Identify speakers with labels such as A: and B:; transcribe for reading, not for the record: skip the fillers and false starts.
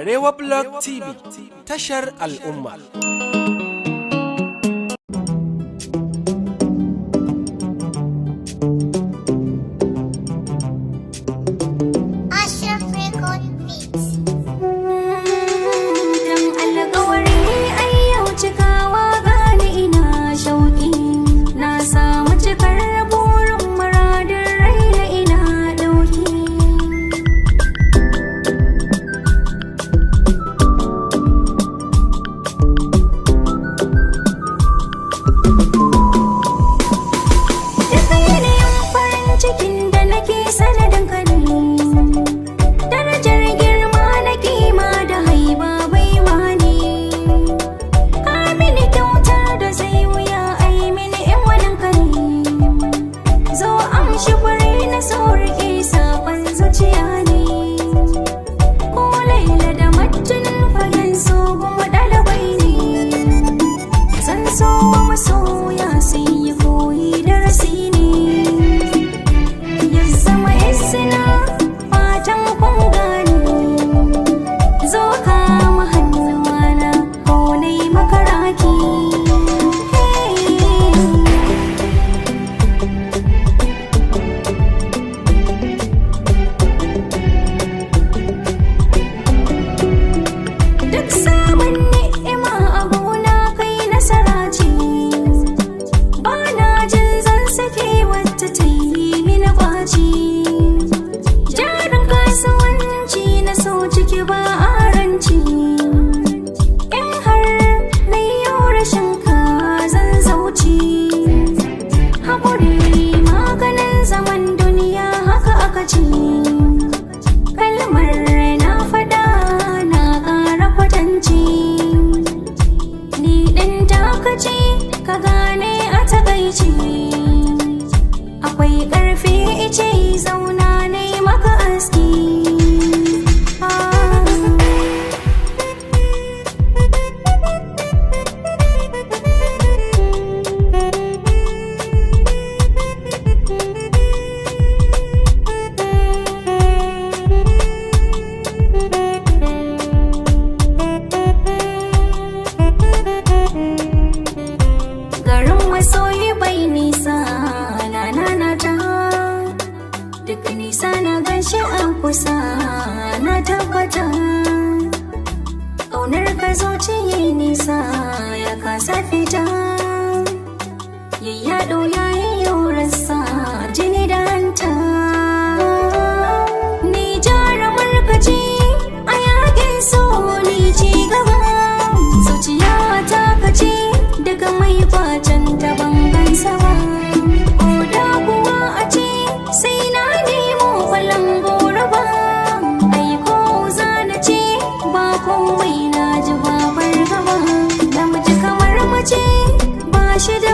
A: Arewa Blog TV, tashar al'umma.
B: Akwai ƙarfi ice zauna ne maka aski. Garin masoyi bai nisa duk nisa na ganshi a kusa na tabbata ƙaunar ka zuciya nisa ya kasa fita yayyado yayin yaurarsa jini da hanta ni jarumar ka ce a yakin so ni ci gaba zuciya ta ka ce daga mai bacin ta bangansa ba ko da kuwa a ce sai na nemo falon gora ba ai ko zana ce ba komai na ji babar gaba namiji kamar mace ba shi da